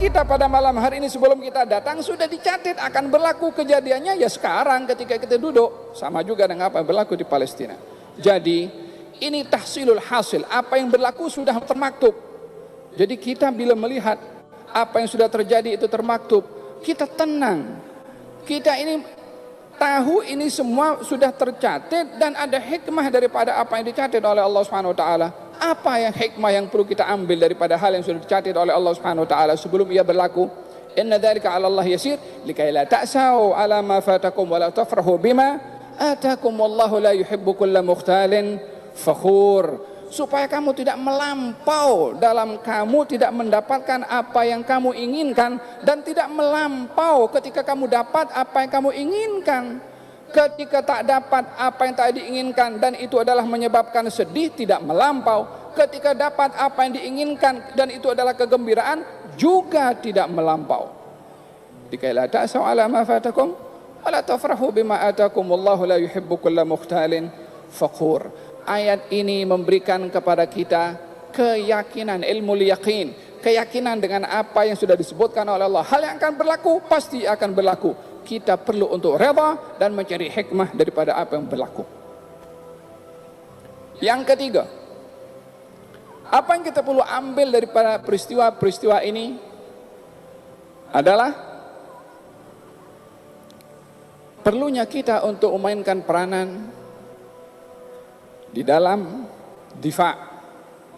kita pada malam hari ini sebelum kita datang sudah dicatat akan berlaku kejadiannya ya sekarang ketika kita duduk, sama juga dengan apa yang berlaku di Palestina. Jadi ini tahsilul hasil, apa yang berlaku sudah termaktub. Jadi kita bila melihat apa yang sudah terjadi itu termaktub, kita tenang. Kita ini tahu ini semua sudah tercatat dan ada hikmah daripada apa yang dicatat oleh Allah Subhanahu wa taala. Apa yang hikmah yang perlu kita ambil daripada hal yang sudah dicatat oleh Allah Subhanahu wa taala sebelum ia berlaku? Inna dzalika 'ala Allah yasir likai la ta'sau 'ala ma fatakum wa la tafrahu bima atakum wallahu la yuhibbu kulla mukhtalin fakhur. Supaya kamu tidak melampau dalam kamu tidak mendapatkan apa yang kamu inginkan dan tidak melampau ketika kamu dapat apa yang kamu inginkan. Ketika tak dapat apa yang tak diinginkan dan itu adalah menyebabkan sedih, tidak melampau. Ketika dapat apa yang diinginkan dan itu adalah kegembiraan, juga tidak melampau. Dikai la ta'sau 'ala ma fatakum wa la tafrahu bima atakum wallahu la yuhibbu kulla mukhtalin fakhur. Ayat ini memberikan kepada kita keyakinan, ilmu yaqin, keyakinan dengan apa yang sudah disebutkan oleh Allah. Hal yang akan berlaku pasti akan berlaku. Kita perlu untuk redha dan mencari hikmah daripada apa yang berlaku. Yang ketiga, apa yang kita perlu ambil daripada peristiwa-peristiwa ini adalah perlunya kita untuk memainkan peranan di dalam difa,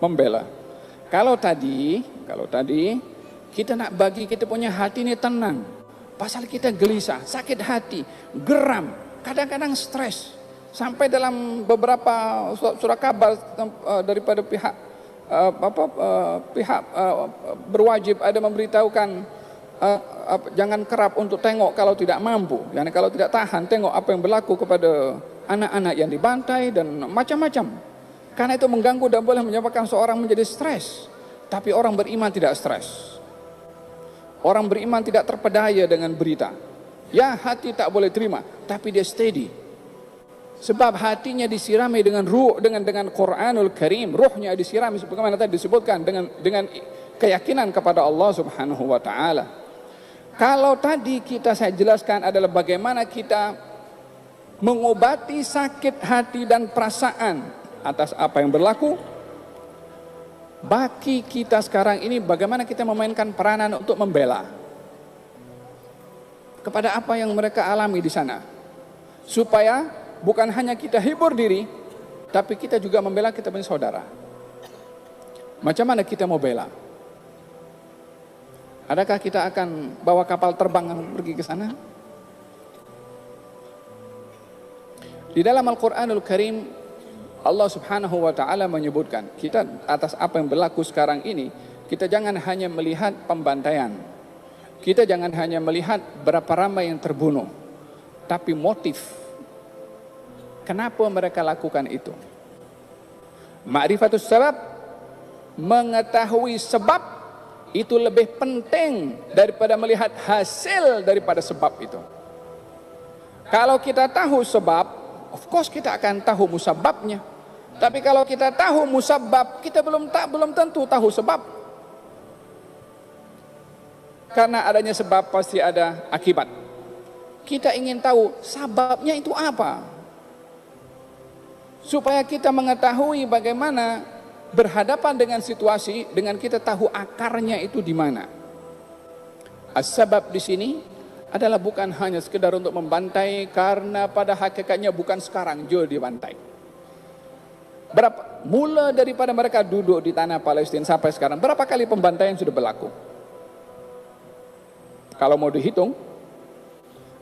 membela. Kalau tadi kita nak bagi kita punya hati ini tenang. Pasal kita gelisah, sakit hati, geram, kadang-kadang stres. Sampai dalam beberapa surat kabar daripada pihak berwajib ada memberitahukan jangan kerap untuk tengok kalau tidak mampu. Yani kalau tidak tahan tengok apa yang berlaku kepada anak-anak yang dibantai dan macam-macam. Karena itu mengganggu dan boleh menyebabkan seorang menjadi stres. Tapi orang beriman tidak stres. Orang beriman tidak terpedaya dengan berita. Ya, hati tak boleh terima, tapi dia steady. Sebab hatinya disirami dengan ruh, dengan Quranul Karim. Ruhnya disirami sebagaimana tadi disebutkan dengan keyakinan kepada Allah Subhanahu wa taala. Kalau tadi saya jelaskan adalah bagaimana kita mengobati sakit hati dan perasaan atas apa yang berlaku. Bagi kita sekarang ini bagaimana kita memainkan peranan untuk membela kepada apa yang mereka alami di sana. Supaya bukan hanya kita hibur diri, tapi kita juga membela kita punya saudara. Macam mana kita mau bela? Adakah kita akan bawa kapal terbang pergi ke sana? Di dalam Al-Quranul Karim Allah Subhanahu wa taala menyebutkan kita atas apa yang berlaku sekarang ini, kita jangan hanya melihat pembantaian. Kita jangan hanya melihat berapa ramai yang terbunuh, tapi motif. Kenapa mereka lakukan itu? Ma'rifatus sabab, mengetahui sebab itu lebih penting daripada melihat hasil daripada sebab itu. Kalau kita tahu sebab, of course kita akan tahu musababnya. Tapi kalau kita tahu musabab, kita belum tentu tahu sebab. Karena adanya sebab pasti ada akibat. Kita ingin tahu sebabnya itu apa. Supaya kita mengetahui bagaimana berhadapan dengan situasi dengan kita tahu akarnya itu di mana. As-sabab di sini adalah bukan hanya sekedar untuk membantai, karena pada hakikatnya bukan sekarang je dibantai. Mula daripada mereka duduk di tanah Palestina sampai sekarang, berapa kali pembantaian sudah berlaku? Kalau mau dihitung,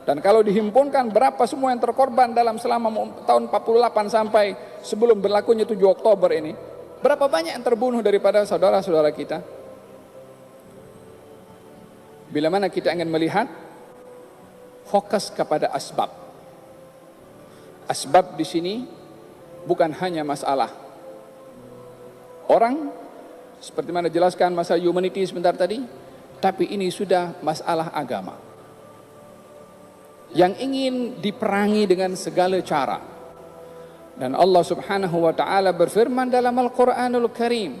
dan kalau dihimpunkan berapa semua yang terkorban dalam selama tahun 48 sampai sebelum berlakunya 7 Oktober ini, berapa banyak yang terbunuh daripada saudara-saudara kita? Bila mana kita ingin melihat, fokus kepada asbab. Asbab di sini bukan hanya masalah orang, seperti mana jelaskan masalah humanity sebentar tadi, tapi ini sudah masalah agama yang ingin diperangi dengan segala cara. Dan Allah Subhanahu wa taala berfirman dalam Al-Qur'anul Karim,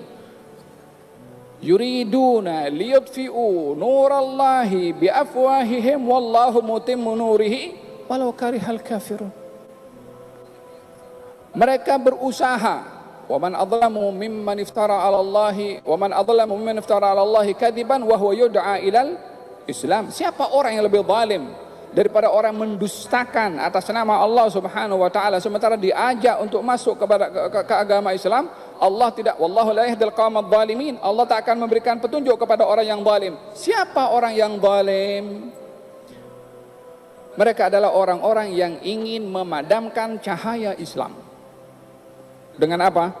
yuriduna liyutfi'u nurallahi biafwahihim wallahu mutimmu nurihi walau karihal kafirun. Mereka berusaha, وَمَنْ أَظْلَمُ مِمَّنِ افْتَرَى عَلَى اللَّهِ وَمَنْ أَظْلَمُ مِمَّنِ افْتَرَى عَلَى اللَّهِ كَذِبًا وَهُوَ يُدْعَى إِلَى الْإِسْلَامِ. Siapa orang yang lebih zalim daripada orang mendustakan atas nama Allah Subhanahu wa taala sementara diajak untuk masuk kepada ke agama Islam? Allah tidak, wallahu la yahdil qaumadz zalimin. Allah tak akan memberikan petunjuk kepada orang yang zalim. Siapa orang yang zalim? Mereka adalah orang-orang yang ingin memadamkan cahaya Islam. Dengan apa?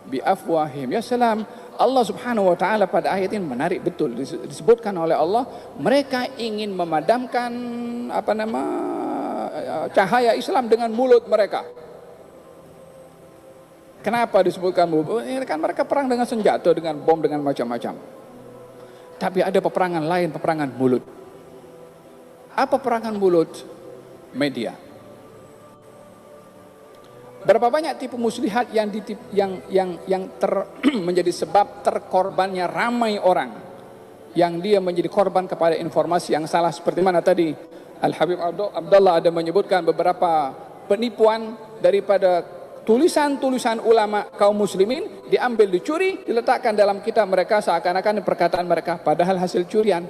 Biafwahim. Ya salam. Allah Subhanahu wa taala pada ayat ini menarik betul, disebutkan oleh Allah, mereka ingin memadamkan cahaya Islam dengan mulut mereka. Kenapa disebutkan mulut? Ini kan mereka perang dengan senjata, dengan bom, dengan macam-macam. Tapi ada peperangan lain, peperangan mulut. Apa peperangan mulut? Media. Berapa banyak tipu muslihat yang menjadi sebab terkorbannya ramai orang, yang dia menjadi korban kepada informasi yang salah, seperti mana tadi Al-Habib Abdullah ada menyebutkan beberapa penipuan daripada tulisan-tulisan ulama kaum muslimin, diambil, dicuri, diletakkan dalam kitab mereka seakan-akan perkataan mereka, padahal hasil curian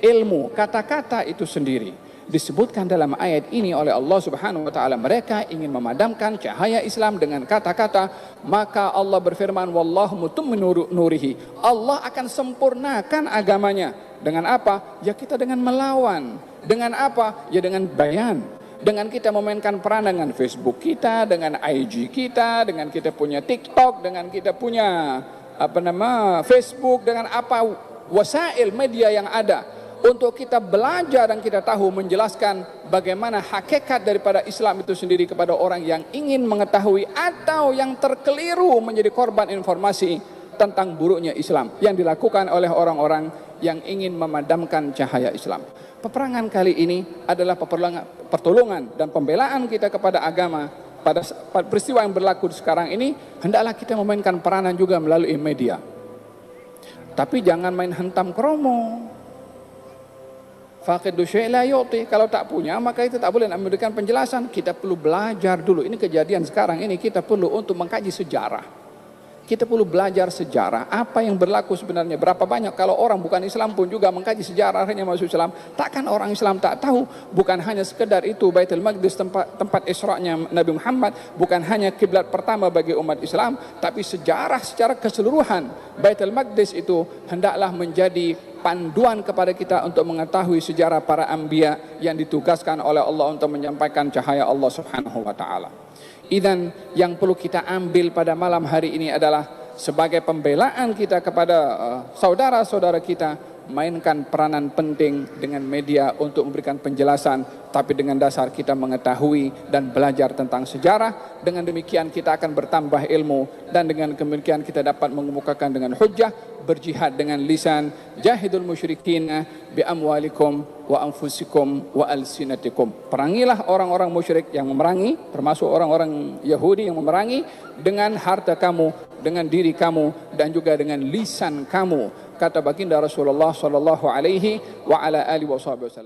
ilmu, kata-kata itu sendiri. Disebutkan dalam ayat ini oleh Allah Subhanahu wa taala, mereka ingin memadamkan cahaya Islam dengan kata-kata, maka Allah berfirman, wallahu mutimmu nurihi. Allah akan sempurnakan agamanya. Dengan apa? Ya kita dengan melawan. Dengan apa? Ya dengan bayan. Dengan kita memainkan peran dengan Facebook kita, dengan IG kita, dengan kita punya TikTok, dengan kita punya Facebook, dengan apa wasail media yang ada, untuk kita belajar dan kita tahu menjelaskan bagaimana hakikat daripada Islam itu sendiri kepada orang yang ingin mengetahui atau yang terkeliru menjadi korban informasi tentang buruknya Islam yang dilakukan oleh orang-orang yang ingin memadamkan cahaya Islam. Peperangan kali ini adalah pertolongan dan pembelaan kita kepada agama. Pada peristiwa yang berlaku sekarang ini, hendaklah kita memainkan peranan juga melalui media. Tapi jangan main hentam kromo. Faqidu syai' la yu'ti. Kalau tak punya maka itu tak boleh memberikan penjelasan. Kita perlu belajar dulu. Ini kejadian sekarang ini, kita perlu untuk mengkaji sejarah. Kita perlu belajar sejarah, apa yang berlaku sebenarnya. Berapa banyak kalau orang bukan Islam pun juga mengkaji sejarahnya masuk Islam. Takkan orang Islam tak tahu, bukan hanya sekedar itu Baitul Maqdis, tempat Isra-nya Nabi Muhammad, bukan hanya kiblat pertama bagi umat Islam, tapi sejarah secara keseluruhan. Baitul Maqdis itu hendaklah menjadi panduan kepada kita untuk mengetahui sejarah para anbiya yang ditugaskan oleh Allah untuk menyampaikan cahaya Allah Subhanahu wa taala. Idzan yang perlu kita ambil pada malam hari ini adalah sebagai pembelaan kita kepada saudara-saudara kita, mainkan peranan penting dengan media untuk memberikan penjelasan, tapi dengan dasar kita mengetahui dan belajar tentang sejarah. Dengan demikian kita akan bertambah ilmu, dan dengan demikian kita dapat mengemukakan dengan hujjah, berjihad dengan lisan, jahidul musyrikin bi amwalikum wa anfusikum wa alsinatikum. Perangilah orang-orang musyrik yang memerangi, termasuk orang-orang Yahudi yang memerangi, dengan harta kamu, dengan diri kamu, dan juga dengan lisan kamu, kata baginda Rasulullah sallallahu alaihi wa ala alihi wasallam.